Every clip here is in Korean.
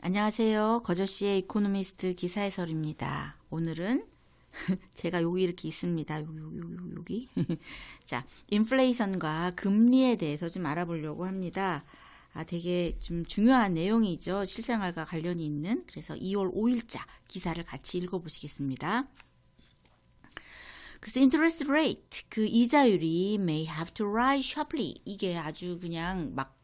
안녕하세요. 거저씨의 이코노미스트 기사 해설입니다. 오늘은 제가 여기 이렇게 있습니다. 여기. 자, 인플레이션과 금리에 대해서 좀 알아보려고 합니다. 되게 좀 중요한 내용이죠. 실생활과 관련이 있는. 그래서 2월 5일자 기사를 같이 읽어보시겠습니다. 그래서 interest rate, 그 이자율이 may have to rise sharply. 이게 아주 그냥 막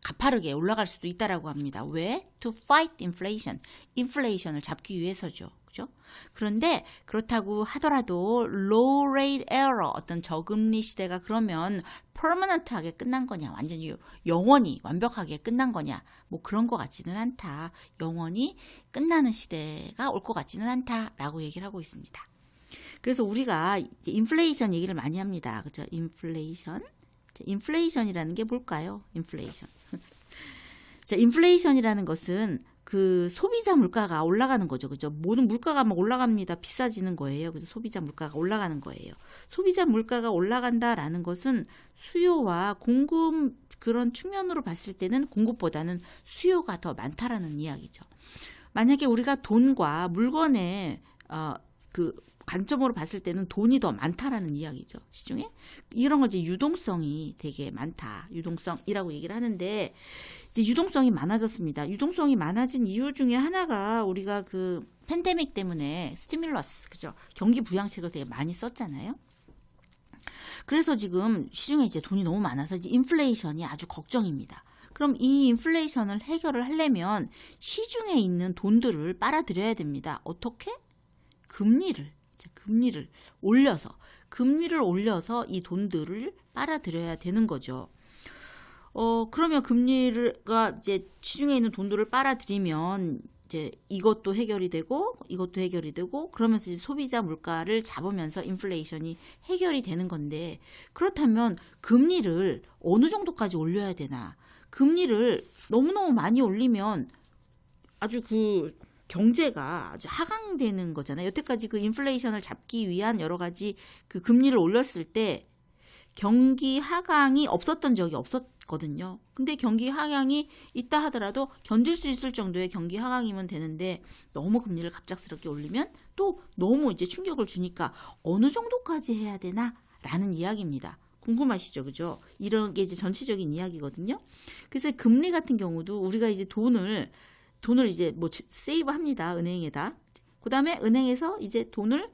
가파르게 올라갈 수도 있다라고 합니다. 왜? To fight inflation. 인플레이션을 잡기 위해서죠. 그죠? 그런데 그렇다고 하더라도 low rate era, 어떤 저금리 시대가 그러면 permanent하게 끝난 거냐, 완전히 영원히 완벽하게 끝난 거냐, 뭐 그런 것 같지는 않다. 영원히 끝나는 시대가 올 것 같지는 않다라고 얘기를 하고 있습니다. 그래서 우리가 인플레이션 얘기를 많이 합니다. 그죠? 인플레이션이라는 게 뭘까요? 인플레이션. 자, 인플레이션이라는 것은 그 소비자 물가가 올라가는 거죠. 그죠? 모든 물가가 막 올라갑니다. 비싸지는 거예요. 그래서 소비자 물가가 올라가는 거예요. 소비자 물가가 올라간다라는 것은 수요와 공급 그런 측면으로 봤을 때는 공급보다는 수요가 더 많다라는 이야기죠. 만약에 우리가 돈과 물건의 그 관점으로 봤을 때는 돈이 더 많다라는 이야기죠. 시중에. 이런 걸 이제 유동성이 되게 많다. 유동성이라고 얘기를 하는데, 이제 유동성이 많아졌습니다. 유동성이 많아진 이유 중에 하나가 우리가 그 팬데믹 때문에 스티뮬러스, 그죠? 경기 부양책을 되게 많이 썼잖아요. 그래서 지금 시중에 이제 돈이 너무 많아서 이제 인플레이션이 아주 걱정입니다. 그럼 이 인플레이션을 해결을 하려면 시중에 있는 돈들을 빨아들여야 됩니다. 어떻게? 금리를 올려서 이 돈들을 빨아들여야 되는 거죠. 그러면 금리가 이제 시중에 있는 돈들을 빨아들이면 이제 이것도 해결이 되고 그러면서 이제 소비자 물가를 잡으면서 인플레이션이 해결이 되는 건데, 그렇다면 금리를 어느 정도까지 올려야 되나? 금리를 너무너무 많이 올리면 아주 그 경제가 아주 하강되는 거잖아요. 여태까지 그 인플레이션을 잡기 위한 여러 가지 그 금리를 올렸을 때 경기 하강이 없었던 적이 없었거든요. 근데 경기 하강이 있다 하더라도 견딜 수 있을 정도의 경기 하강이면 되는데, 너무 금리를 갑작스럽게 올리면 또 너무 이제 충격을 주니까 어느 정도까지 해야 되나? 라는 이야기입니다. 궁금하시죠? 그죠? 이런 게 이제 전체적인 이야기거든요. 그래서 금리 같은 경우도 우리가 이제 돈을 이제 뭐 세이브 합니다. 은행에다. 그 다음에 은행에서 이제 돈을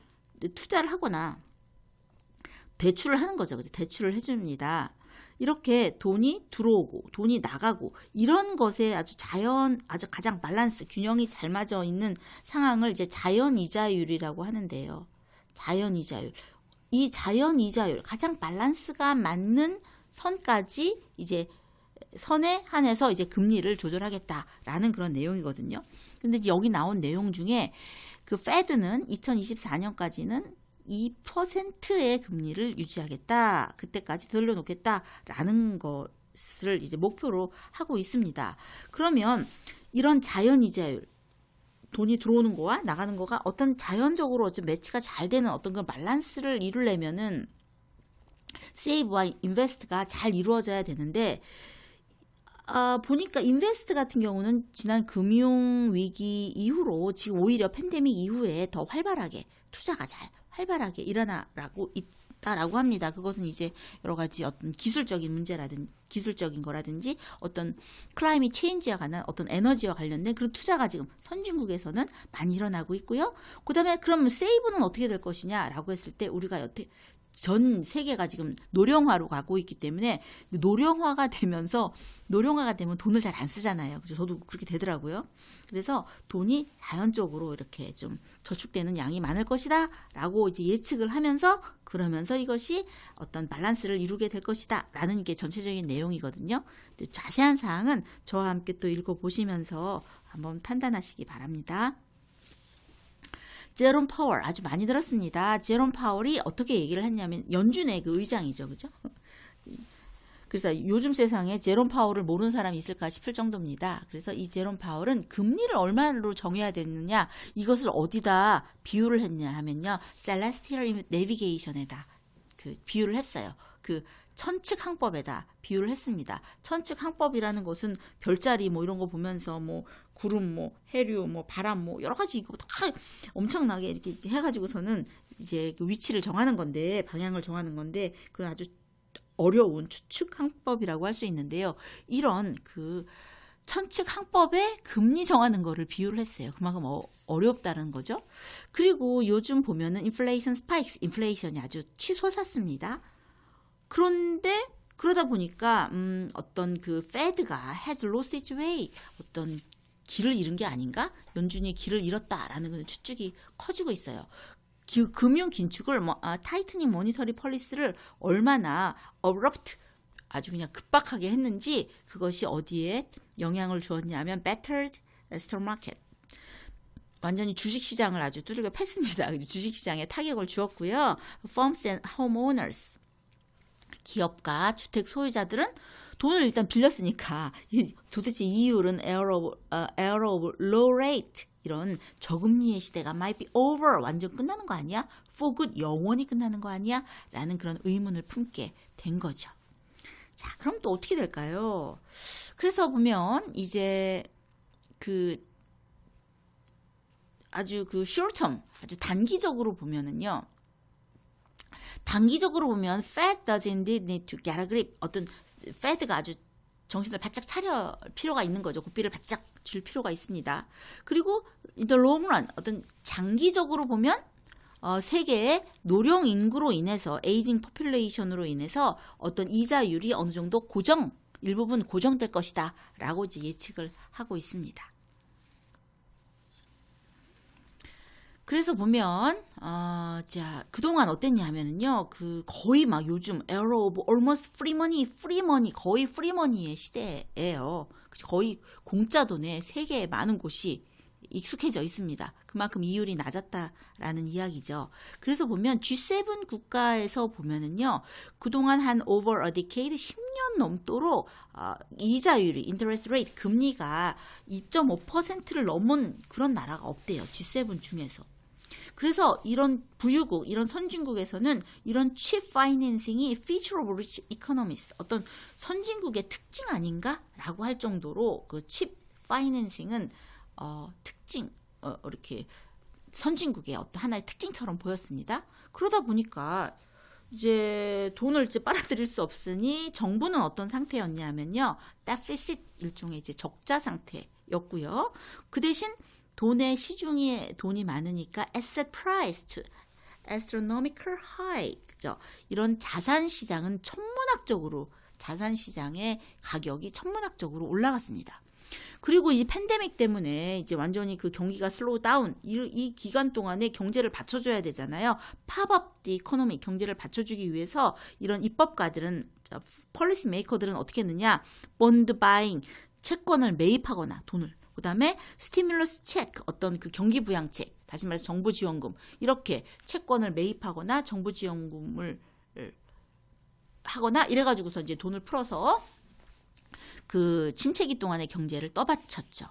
투자를 하거나 대출을 하는 거죠. 그죠? 대출을 해줍니다. 이렇게 돈이 들어오고 돈이 나가고 이런 것에 아주 가장 밸런스, 균형이 잘 맞아 있는 상황을 이제 자연이자율이라고 하는데요. 자연이자율. 이 자연이자율, 가장 밸런스가 맞는 선까지 이제 선에 한해서 이제 금리를 조절하겠다라는 그런 내용이거든요. 근데 여기 나온 내용 중에 그 페드는 2024년까지는 2%의 금리를 유지하겠다. 그때까지 돌려놓겠다라는 것을 이제 목표로 하고 있습니다. 그러면 이런 자연이자율, 돈이 들어오는 거와 나가는 거가 어떤 자연적으로 좀 매치가 잘 되는 어떤 그 밸런스를 이루려면은 세이브와 인베스트가 잘 이루어져야 되는데, 보니까 인베스트 같은 경우는 지난 금융위기 이후로 지금 오히려 팬데믹 이후에 더 투자가 잘 활발하게 일어나고 있다라고 합니다. 그것은 이제 여러 가지 어떤 기술적인 거라든지 어떤 클라이밋 체인지와 관한 어떤 에너지와 관련된 그런 투자가 지금 선진국에서는 많이 일어나고 있고요. 그 다음에 그럼 세이브는 어떻게 될 것이냐라고 했을 때 우리가 전 세계가 지금 노령화로 가고 있기 때문에 노령화가 되면 돈을 잘 안 쓰잖아요. 그래서 저도 그렇게 되더라고요. 그래서 돈이 자연적으로 이렇게 좀 저축되는 양이 많을 것이다 라고 이제 예측을 하면서, 그러면서 이것이 어떤 밸런스를 이루게 될 것이다 라는 게 전체적인 내용이거든요. 자세한 사항은 저와 함께 또 읽어보시면서 한번 판단하시기 바랍니다. 제롬 파월 아주 많이 들었습니다. 제롬 파월이 어떻게 얘기를 했냐면, 연준의 그 의장이죠. 그죠? 그래서 요즘 세상에 제롬 파월을 모르는 사람이 있을까 싶을 정도입니다. 그래서 이 제롬 파월은 금리를 얼마로 정해야 되느냐, 이것을 어디다 비유를 했냐 하면요, Celestial Navigation에다 그 비유를 했어요. 그 천측항법에다 비유를 했습니다. 천측항법이라는 것은 별자리 뭐 이런 거 보면서 뭐 구름 뭐 해류 뭐 바람 뭐 여러 가지 이거 다 엄청나게 이렇게 해가지고서는 이제 그 위치를 정하는 건데 방향을 정하는 건데 그런 아주 어려운 추측항법이라고 할 수 있는데요. 이런 그 천측항법에 금리 정하는 거를 비유를 했어요. 그만큼 어렵다는 거죠. 그리고 요즘 보면은 인플레이션 스파이크스, 인플레이션이 아주 치솟았습니다. 그런데 그러다 보니까 어떤 그 페드가 had lost its way, 어떤 길을 잃은 게 아닌가? 연준이 길을 잃었다라는 그런 추측이 커지고 있어요. 금융 긴축을 타이트닝 모니터리 폴리시를 얼마나 abrupt 아주 그냥 급박하게 했는지 그것이 어디에 영향을 주었냐면 battered stock market. 완전히 주식시장을 아주 두들겨 팼습니다. 주식시장에 타격을 주었고요. firms and homeowners. 기업과 주택 소유자들은 돈을 일단 빌렸으니까 도대체 이 이율은 era of low rate 이런 저금리의 시대가 might be over 완전 끝나는 거 아니야? for good 영원히 끝나는 거 아니야? 라는 그런 의문을 품게 된 거죠. 자, 그럼 또 어떻게 될까요? 그래서 보면 이제 그 아주 그 short term 아주 단기적으로 보면은요. 단기적으로 보면 Fed does indeed need to get a grip. 어떤 Fed가 아주 정신을 바짝 차릴 필요가 있는 거죠. 고삐를 바짝 줄 필요가 있습니다. 그리고 in the long run 어떤 장기적으로 보면 세계의 노령 인구로 인해서 에이징 포퓰레이션으로 인해서 어떤 이자율이 어느 정도 일부분 고정될 것이다 라고 이제 예측을 하고 있습니다. 그래서 보면 자 그동안 어땠냐 하면은요 그 거의 막 요즘 era of almost free money 거의 free money의 시대예요. 거의 공짜 돈에 세계의 많은 곳이 익숙해져 있습니다. 그만큼 이율이 낮았다라는 이야기죠. 그래서 보면 G7 국가에서 보면은요 그동안 한 over a decade 10년 넘도록 이자율이 interest rate 금리가 2.5%를 넘은 그런 나라가 없대요. G7 중에서. 그래서 이런 부유국, 이런 선진국에서는 이런 cheap financing이 feature of rich economies, 어떤 선진국의 특징 아닌가라고 할 정도로 그 cheap financing은 특징, 이렇게 선진국의 어떤 하나의 특징처럼 보였습니다. 그러다 보니까 이제 돈을 이제 빨아들일 수 없으니 정부는 어떤 상태였냐면요, deficit 일종의 이제 적자 상태였고요. 그 대신 돈의 시중에 돈이 많으니까 asset price to astronomical high, 그죠? 이런 자산 시장은 자산 시장의 가격이 천문학적으로 올라갔습니다. 그리고 이 팬데믹 때문에 이제 완전히 그 경기가 슬로우 다운, 이 기간 동안에 경제를 받쳐줘야 되잖아요. 팝업 디 이코노미, 경제를 받쳐주기 위해서 이런 입법가들은, 폴리시 메이커들은 어떻게 했느냐, 본드 바잉, 채권을 매입하거나 돈을, 그 다음에 스티뮬러스 체크, 어떤 그 경기 부양책, 다시 말해서 정부 지원금, 이렇게 채권을 매입하거나 정부 지원금을 하거나 이래가지고서 이제 돈을 풀어서 그 침체기 동안의 경제를 떠받쳤죠.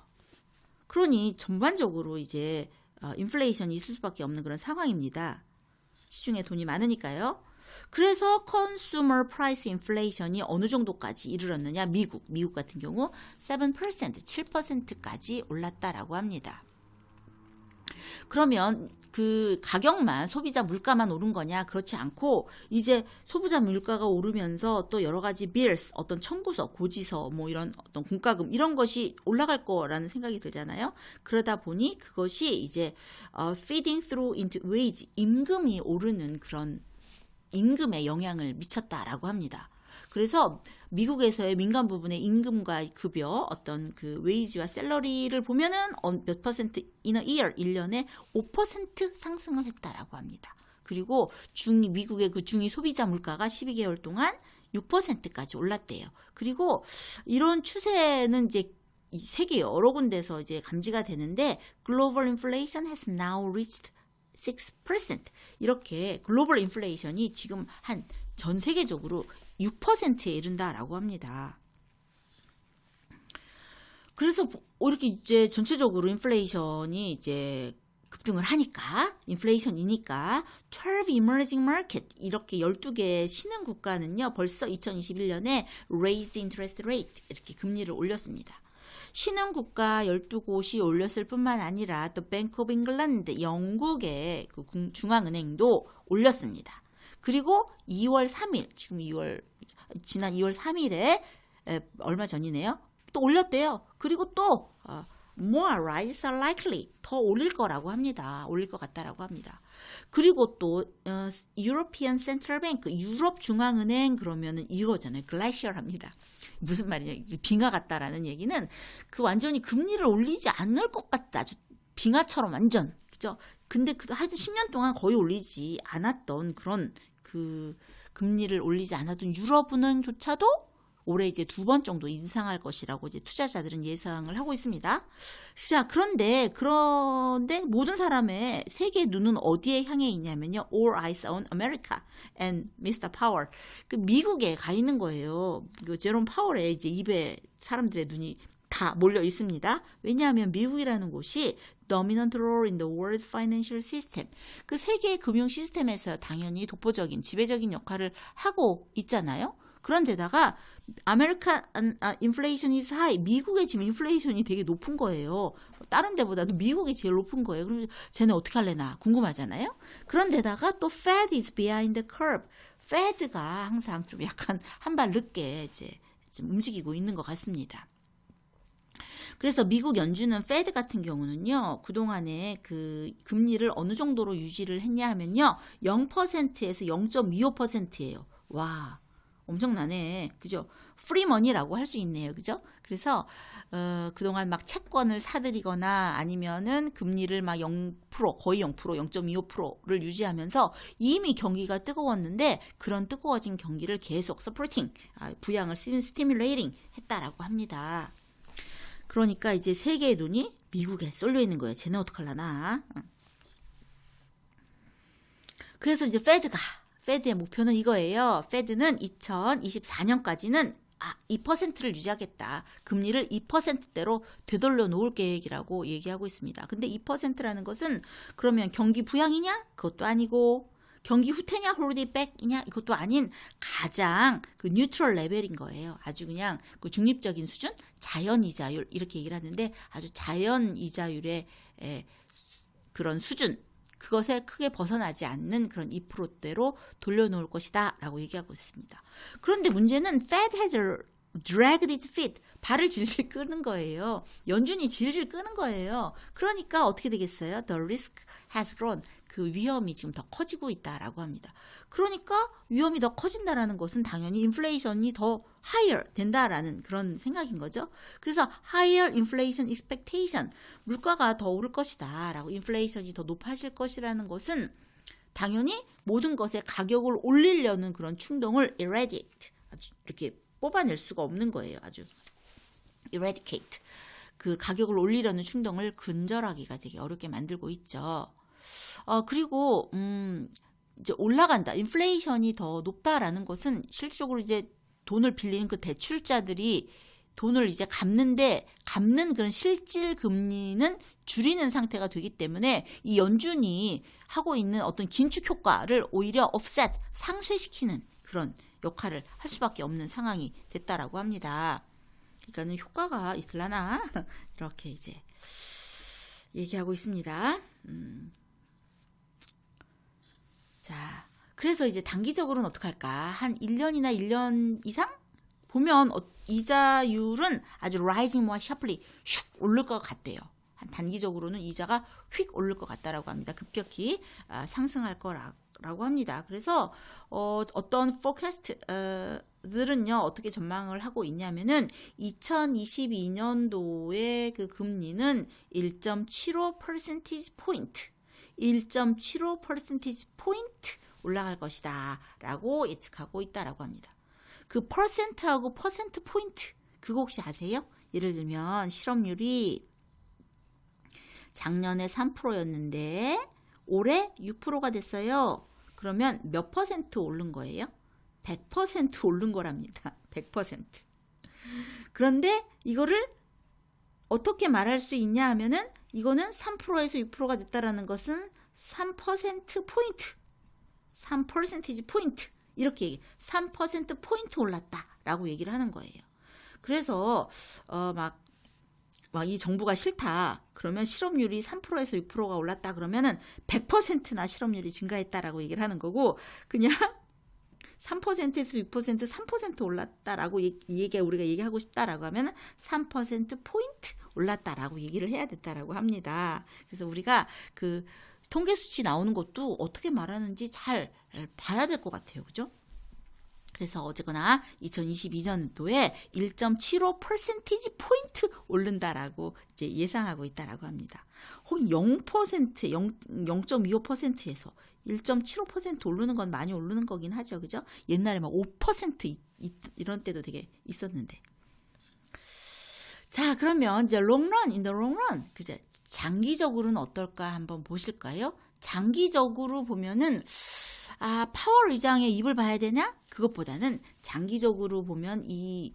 그러니 전반적으로 이제 인플레이션이 있을 수밖에 없는 그런 상황입니다. 시중에 돈이 많으니까요. 그래서 컨슈머 프라이스 인플레이션이 어느 정도까지 이르렀느냐, 미국 같은 경우 7%, 7%까지 올랐다라고 합니다. 그러면 그 가격만, 소비자 물가만 오른 거냐? 그렇지 않고 이제 소비자 물가가 오르면서 또 여러 가지 bills, 어떤 청구서, 고지서, 뭐 이런 어떤 공과금 이런 것이 올라갈 거라는 생각이 들잖아요. 그러다 보니 그것이 이제 feeding through into wage, 임금이 오르는 그런 임금에 영향을 미쳤다라고 합니다. 그래서 미국에서의 민간 부분의 임금과 급여, 어떤 그 웨이지와 샐러리를 보면은 몇 퍼센트 in a year, 1년에 5% 상승을 했다라고 합니다. 그리고 미국의 그 중위 소비자 물가가 12개월 동안 6%까지 올랐대요. 그리고 이런 추세는 이제 세계 여러 군데서 이제 감지가 되는데 global inflation has now reached 6%. 이렇게 글로벌 인플레이션이 지금 한 전 세계적으로 6%에 이른다라고 합니다. 그래서 이렇게 이제 전체적으로 인플레이션이 이제 급등을 하니까 인플레이션이니까 12 emerging market 이렇게 12개 신흥 국가는요 벌써 2021년에 raised interest rate 이렇게 금리를 올렸습니다. 신흥 국가 12곳이 올렸을 뿐만 아니라 The Bank of England 영국의 그 중앙은행도 올렸습니다. 그리고 2월 3일 지난 2월 3일에 얼마 전이네요. 또 올렸대요. 그리고 또 more rise are likely 더 올릴 거라고 합니다. 올릴 것 같다라고 합니다. 그리고 또 European Central Bank 유럽 중앙은행 그러면은 이거잖아요. glacial합니다. 무슨 말이냐? 빙하 같다라는 얘기는 그 완전히 금리를 올리지 않을 것 같다. 아주 빙하처럼 완전 그죠? 근데 하여튼 10년 동안 거의 올리지 않았던 그런 그 금리를 올리지 않았던 유럽은행조차도 올해 이제 2번 정도 인상할 것이라고 이제 투자자들은 예상을 하고 있습니다. 자, 그런데 모든 사람의 세계의 눈은 어디에 향해 있냐면요. All eyes on America and Mr. Powell. 그 미국에 가 있는 거예요. 그 제롬 파월의 이제 입에 사람들의 눈이 다 몰려 있습니다. 왜냐하면 미국이라는 곳이 dominant role in the world's financial system. 그 세계 금융 시스템에서 당연히 독보적인 지배적인 역할을 하고 있잖아요. 그런데다가 아메리칸 인플레이션 is high. 미국의 지금 인플레이션이 되게 높은 거예요. 다른 데보다도 미국이 제일 높은 거예요. 그럼 쟤네 어떻게 할래나 궁금하잖아요. 그런데다가 또 Fed is behind the curve. Fed가 항상 좀 약간 한 발 늦게 이제 좀 움직이고 있는 것 같습니다. 그래서 미국 연준은 페드 같은 경우는요, 그동안에 그 금리를 어느 정도로 유지를 했냐 하면요, 0%에서 0.25%예요. 와, 엄청나네. 그죠? 프리머니라고 할 수 있네요. 그죠? 그래서 그동안 막 채권을 사들이거나 아니면은 금리를 막 0%, 거의 0%, 0.25%를 유지하면서 이미 경기가 뜨거웠는데 그런 뜨거워진 경기를 계속 서포팅, 부양을 스티뮬레이팅 했다라고 합니다. 그러니까 이제 세계의 눈이 미국에 쏠려 있는 거예요. 쟤네 어떡하려나. 그래서 이제 페드의 목표는 이거예요. 페드는 2024년까지는 2%를 유지하겠다. 금리를 2%대로 되돌려 놓을 계획이라고 얘기하고 있습니다. 근데 2%라는 것은 그러면 경기 부양이냐? 그것도 아니고 경기 후퇴냐 홀디 백이냐 이것도 아닌 가장 그 뉴트럴 레벨인 거예요. 아주 그냥 그 중립적인 수준, 자연 이자율 이렇게 얘기를 하는데 아주 자연 이자율의 그런 수준, 그것에 크게 벗어나지 않는 그런 2%대로 돌려놓을 것이다 라고 얘기하고 있습니다. 그런데 문제는 Fed has dragged its feet. 발을 질질 끄는 거예요. 연준이 질질 끄는 거예요. 그러니까 어떻게 되겠어요? The risk has grown. 그 위험이 지금 더 커지고 있다라고 합니다. 그러니까 위험이 더 커진다라는 것은 당연히 인플레이션이 더 higher 된다라는 그런 생각인 거죠. 그래서 higher inflation expectation, 물가가 더 오를 것이다 라고, 인플레이션이 더 높아질 것이라는 것은 당연히 모든 것의 가격을 올리려는 그런 충동을 eradicate, 아주 이렇게 뽑아낼 수가 없는 거예요. 아주 eradicate, 그 가격을 올리려는 충동을 근절하기가 되게 어렵게 만들고 있죠. 그리고 이제 올라간다, 인플레이션이 더 높다라는 것은 실질적으로 이제 돈을 빌리는 그 대출자들이 돈을 이제 갚는 그런 실질 금리는 줄이는 상태가 되기 때문에 이 연준이 하고 있는 어떤 긴축 효과를 오히려 offset, 상쇄시키는 그런 역할을 할 수밖에 없는 상황이 됐다라고 합니다. 그러니까는 효과가 있을라나 이렇게 이제 얘기하고 있습니다. 자, 그래서 이제 단기적으로는 어떻게 할까? 한 1년이나 1년 이상 보면 이자율은 아주 rising more sharply 슉 오를 것 같대요. 한 단기적으로는 이자가 휙 오를 것 같다라고 합니다. 급격히 상승할 거라고 합니다. 그래서 어떤 포캐스트들은요 어떻게 전망을 하고 있냐면은 2022년도의 그 금리는 1.75 퍼센티지 포인트 1.75 퍼센티지 포인트 올라갈 것이다 라고 예측하고 있다라고 합니다. 그 퍼센트하고 퍼센트 포인트 그거 혹시 아세요? 예를 들면 실업률이 작년에 3%였는데 올해 6%가 됐어요. 그러면 몇 퍼센트 오른 거예요? 100% 오른 거랍니다. 100%. 그런데 이거를 어떻게 말할 수 있냐 하면은 이거는 3%에서 6%가 됐다라는 것은 3% 포인트, 3% 포인트 이렇게 3% 포인트 올랐다라고 얘기를 하는 거예요. 그래서 막 이 정부가 싫다. 그러면 실업률이 3%에서 6%가 올랐다 그러면은 100%나 실업률이 증가했다라고 얘기를 하는 거고, 그냥 3%에서 6%, 3% 올랐다라고 우리가 얘기하고 싶다라고 하면은 3% 포인트 올랐다라고 얘기를 해야 됐다라고 합니다. 그래서 우리가 그 통계 수치 나오는 것도 어떻게 말하는지 잘 봐야 될 것 같아요. 그죠? 그래서 어쨌거나 2022년도에 1.75% 포인트 오른다라고 이제 예상하고 있다라고 합니다. 혹은 0%, 0.25%에서 1.75% 오르는 건 많이 오르는 거긴 하죠. 그죠? 옛날에 막 5% 이런 때도 되게 있었는데. 자, 그러면 이제 롱런, in the long run. 그죠? 장기적으로는 어떨까 한번 보실까요? 장기적으로 보면은 파월 의장의 입을 봐야 되냐? 그것보다는 장기적으로 보면 이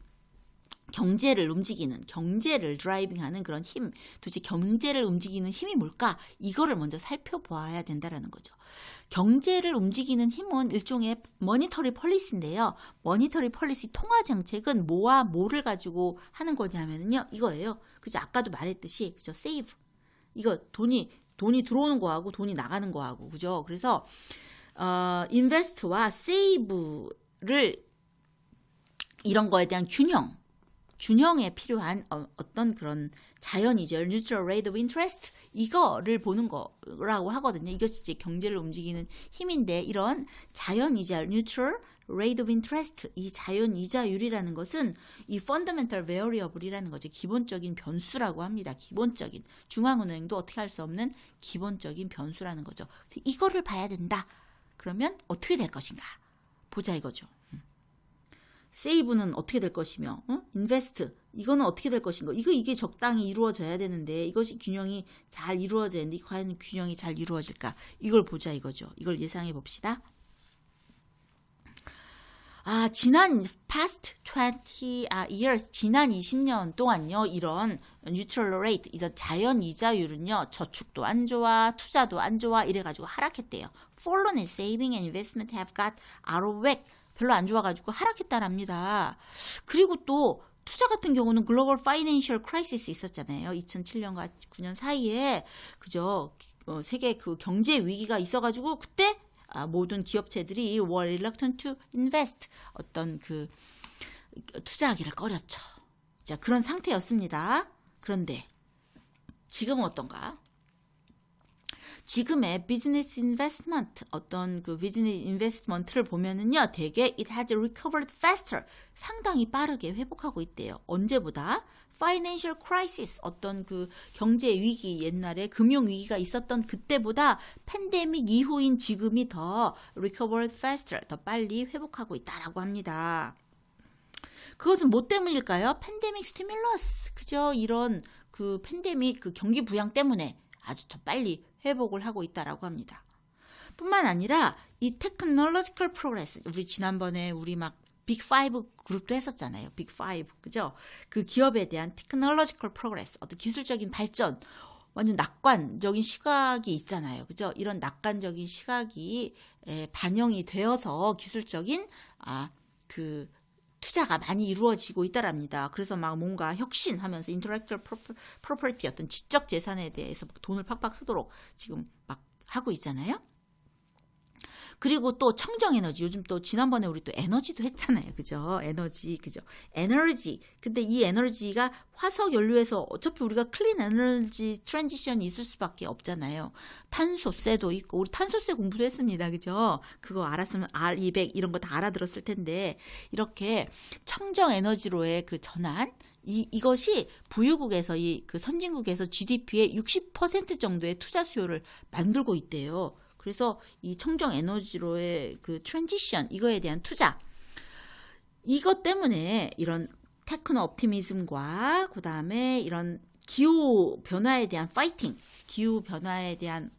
경제를 움직이는, 경제를 드라이빙하는 그런 힘, 도대체 경제를 움직이는 힘이 뭘까? 이거를 먼저 살펴봐야 된다라는 거죠. 경제를 움직이는 힘은 일종의 머니터리 폴리시인데요. 머니터리 폴리시 통화 정책은 뭐와 뭐를 가지고 하는 거냐면요, 이거예요. 그죠? 아까도 말했듯이, 그죠? 세이브. 이거 돈이 들어오는 거하고 돈이 나가는 거하고, 그죠? 그래서 인베스트와 세이브를 이런 거에 대한 균형에 필요한 어떤 그런 자연이죠. neutral rate of interest 이거를 보는 거라고 하거든요. 이것이 이제 경제를 움직이는 힘인데, 이런 자연이자 neutral rate of interest, 이 자연이자율이라는 것은 이 fundamental variable이라는 거죠. 기본적인 변수라고 합니다. 기본적인, 중앙은행도 어떻게 할 수 없는 기본적인 변수라는 거죠. 이거를 봐야 된다. 그러면 어떻게 될 것인가 보자 이거죠. 세이브는 어떻게 될 것이며, 인베스트 이거는 어떻게 될 것인가. 이게 적당히 이루어져야 되는데, 이것이 균형이 잘 이루어져야 되는데 과연 균형이 잘 이루어질까, 이걸 보자 이거죠. 이걸 예상해 봅시다. 지난 past 20 years, 지난 20년 동안요, 이런 neutral rate, 이런 자연 이자율은요, 저축도 안 좋아, 투자도 안 좋아, 이래가지고 하락했대요. Fallen in saving and investment have got out of whack. 별로 안 좋아가지고 하락했다랍니다. 그리고 또 투자 같은 경우는 글로벌 파이낸셜 크라이시스 있었잖아요. 2007년과 9년 사이에, 그죠? 세계 그 경제 위기가 있어가지고 그때 모든 기업체들이 were reluctant to invest, 어떤 그 투자하기를 꺼렸죠. 자, 그런 상태였습니다. 그런데 지금은 어떤가? 지금의 비즈니스 인베스트먼트, 어떤 그 비즈니스 인베스트먼트를 보면은요, 되게 it has recovered faster, 상당히 빠르게 회복하고 있대요. 언제보다? Financial crisis, 어떤 그 경제 위기, 옛날에 금융 위기가 있었던 그때보다 팬데믹 이후인 지금이 더 recovered faster, 더 빨리 회복하고 있다라고 합니다. 그것은 뭐 때문일까요? 팬데믹 스티뮬러스, 그죠? 이런 그 팬데믹 그 경기 부양 때문에 아주 더 빨리 회복을 하고 있다라고 합니다. 뿐만 아니라 이 테크놀로지컬 프로그레스, 우리 지난번에 우리 막 빅5 그룹도 했었잖아요. 빅5, 그죠? 그 기업에 대한 테크놀로지컬 프로그레스, 어떤 기술적인 발전, 완전 낙관적인 시각이 있잖아요. 그죠? 이런 낙관적인 시각이 반영이 되어서 기술적인 그 투자가 많이 이루어지고 있다랍니다. 그래서 막 뭔가 혁신하면서 인터렉츄얼 프로퍼티, 어떤 지적 재산에 대해서 막 돈을 팍팍 쓰도록 지금 막 하고 있잖아요. 그리고 또 청정 에너지, 요즘 또 지난번에 우리 또 에너지도 했잖아요. 그죠? 에너지, 그죠? 에너지. 근데 이 에너지가 화석 연료에서 어차피 우리가 클린 에너지 트랜지션이 있을 수밖에 없잖아요. 탄소세도 있고, 우리 탄소세 공부도 했습니다. 그죠? 그거 알았으면 R200 이런 거 다 알아들었을 텐데, 이렇게 청정 에너지로의 그 전환, 이것이 부유국에서 그 선진국에서 GDP의 60% 정도의 투자 수요를 만들고 있대요. 그래서 이 청정 에너지로의 그 트랜지션, 이거에 대한 투자, 이것 때문에 이런 테크노 옵티미즘과 그 다음에 이런 기후 변화에 대한 파이팅, 기후 변화에 대한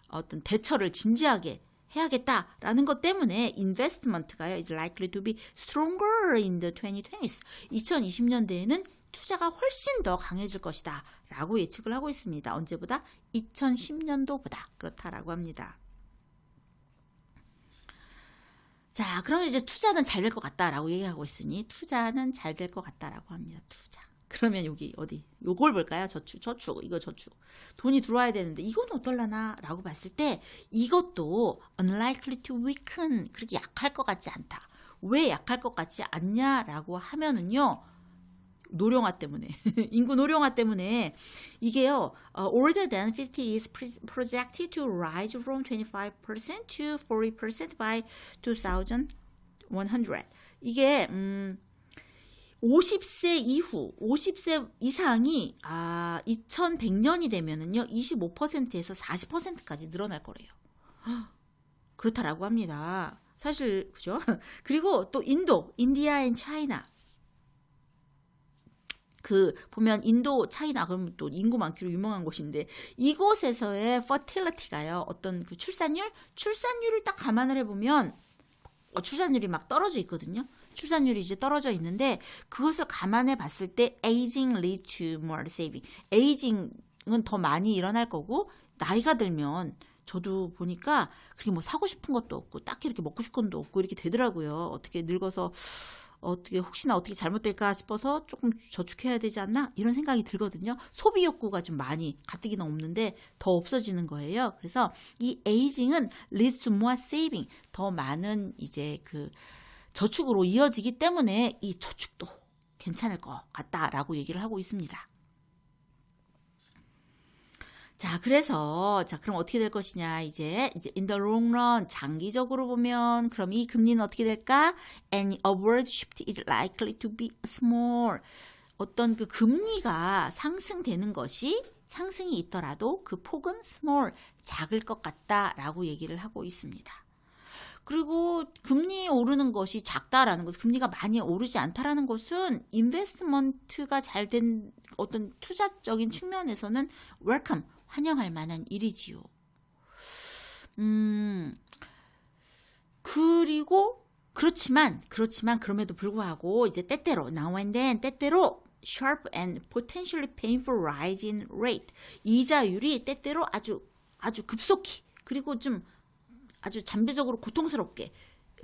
어떤 대처를 진지하게 해야겠다라는 것 때문에 인베스트먼트가요, is likely to be stronger in the 2020s. 2020년대에는 투자가 훨씬 더 강해질 것이다 라고 예측을 하고 있습니다. 언제보다? 2010년도보다 그렇다라고 합니다. 자, 그러면 이제 투자는 잘 될 것 같다라고 얘기하고 있으니 투자는 잘 될 것 같다라고 합니다. 투자. 그러면 여기 어디? 요걸 볼까요? 저축. 이거 저축. 돈이 들어와야 되는데 이건 어떨라나 라고 봤을 때 이것도 unlikely to weaken, 그렇게 약할 것 같지 않다. 왜 약할 것 같지 않냐라고 하면은요. 노령화 때문에 인구 노령화 때문에 이게요 older than 50 is projected to rise from 25% to 40% by 2100. 이게 50세 이후 50세 이상이 2100년이 되면은요 25%에서 40%까지 늘어날 거래요. 그렇다라고 합니다. 사실 그죠? 그리고 또 인디아 앤 차이나, 그 보면 인도, 차이나 그러면 또 인구 많기로 유명한 곳인데 이곳에서의 fertility가요. 어떤 그 출산율을 딱 감안을 해보면 출산율이 막 떨어져 있거든요. 출산율이 이제 떨어져 있는데 그것을 감안해 봤을 때 aging lead to more saving. 에이징은 더 많이 일어날 거고 나이가 들면 저도 보니까 그렇게 뭐 사고 싶은 것도 없고 딱히 이렇게 먹고 싶은 것도 없고 이렇게 되더라고요. 어떻게 늙어서 어떻게 혹시나 어떻게 잘못될까 싶어서 조금 저축해야 되지 않나 이런 생각이 들거든요. 소비 욕구가 좀 많이 가뜩이나 없는데 더 없어지는 거예요. 그래서 이 에이징은 leads to more saving, 더 많은 이제 그 저축으로 이어지기 때문에 이 저축도 괜찮을 것 같다라고 얘기를 하고 있습니다. 자, 그래서 그럼 어떻게 될 것이냐, 이제 in the long run, 장기적으로 보면 그럼 이 금리는 어떻게 될까? Any upward shift is likely to be small. 어떤 그 금리가 상승되는 것이 상승이 있더라도 그 폭은 small, 작을 것 같다라고 얘기를 하고 있습니다. 그리고 금리 오르는 것이 작다라는 것은, 금리가 많이 오르지 않다라는 것은 인베스트먼트가 잘 된 어떤 투자적인 측면에서는 웰컴, 환영할 만한 일이지요. 그리고 그렇지만 그럼에도 불구하고 이제 때때로 now and then 때때로 sharp and potentially painful rise in rate, 이자율이 때때로 아주 급속히 그리고 좀 아주 잠재적으로 고통스럽게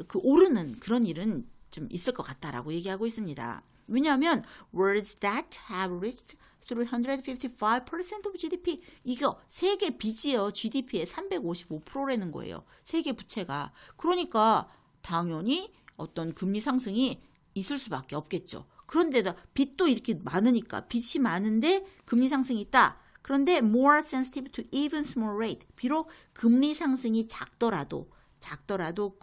그 오르는 그런 일은 좀 있을 것 같다라고 얘기하고 있습니다. 왜냐하면 words that have reached 355% of GDP, 이거 세계 빚이요 GDP의 355%라는 거예요. 세계 부채가. 그러니까 당연히 어떤 금리 상승이 있을 수밖에 없겠죠. 그런데다 빚도 이렇게 많으니까, 빚이 많은데 금리 상승이 있다. 그런데 more sensitive to even small rate, 비록 금리 상승이 작더라도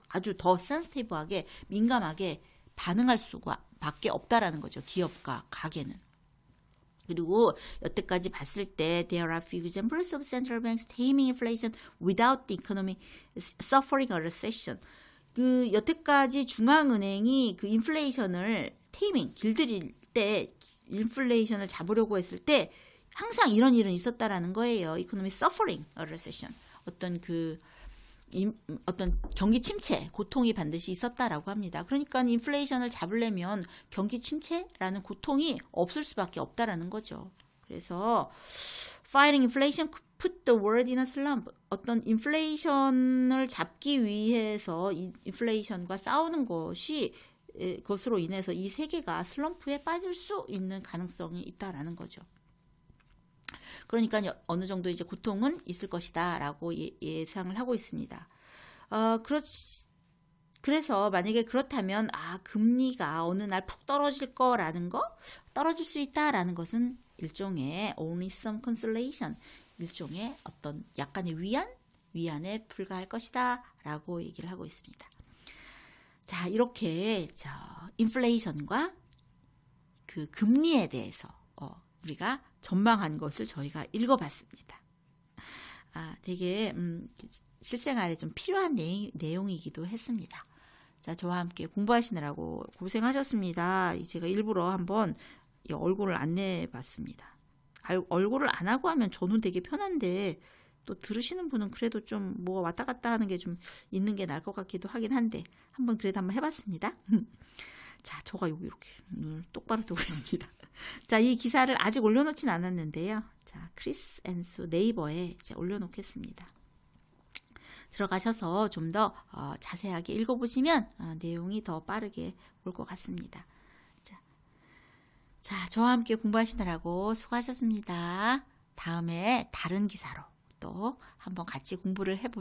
아주 더 sensitive하게 민감하게 반응할 수가 밖에 없다라는 거죠. 기업과 가게는. 그리고 여태까지 봤을 때 there are few examples of central banks taming inflation without the economy suffering a recession. 그 여태까지 중앙은행이 그 인플레이션을 테이밍, 길들일 때 인플레이션을 잡으려고 했을 때 항상 이런 일은 있었다라는 거예요. economy suffering a recession. 어떤 경기 침체, 고통이 반드시 있었다라고 합니다. 그러니까 인플레이션을 잡으려면 경기 침체라는 고통이 없을 수밖에 없다라는 거죠. 그래서 fighting inflation put the world in a slump. 어떤 인플레이션을 잡기 위해서 인플레이션과 싸우는 것으로 인해서 이 세계가 슬럼프에 빠질 수 있는 가능성이 있다라는 거죠. 그러니까 어느 정도 이제 고통은 있을 것이다라고 예상을 하고 있습니다. 그래서 만약에 그렇다면 금리가 어느 날 푹 떨어질 거라는 거, 떨어질 수 있다라는 것은 일종의 only some consolation, 일종의 어떤 약간의 위안에 불과할 것이다라고 얘기를 하고 있습니다. 자, 이렇게 인플레이션과 그 금리에 대해서 우리가 전망한 것을 저희가 읽어봤습니다. 되게 실생활에 좀 필요한 내용이기도 했습니다. 자, 저와 함께 공부하시느라고 고생하셨습니다. 제가 일부러 한번 얼굴을 안 내봤습니다. 얼굴을 안 하고 하면 저는 되게 편한데 또 들으시는 분은 그래도 좀 뭐가 왔다 갔다 하는 게 좀 있는 게 나을 것 같기도 하긴 한데 그래도 한번 해봤습니다. 자, 저가 여기 이렇게 눈을 똑바로 뜨고 있습니다. 자, 이 기사를 아직 올려놓진 않았는데요. 자, 크리스 앤수 네이버에 이제 올려놓겠습니다. 들어가셔서 좀 더 자세하게 읽어보시면 내용이 더 빠르게 올 것 같습니다. 자, 저와 함께 공부하시느라고 수고하셨습니다. 다음에 다른 기사로 또 한번 같이 공부를 해보시죠.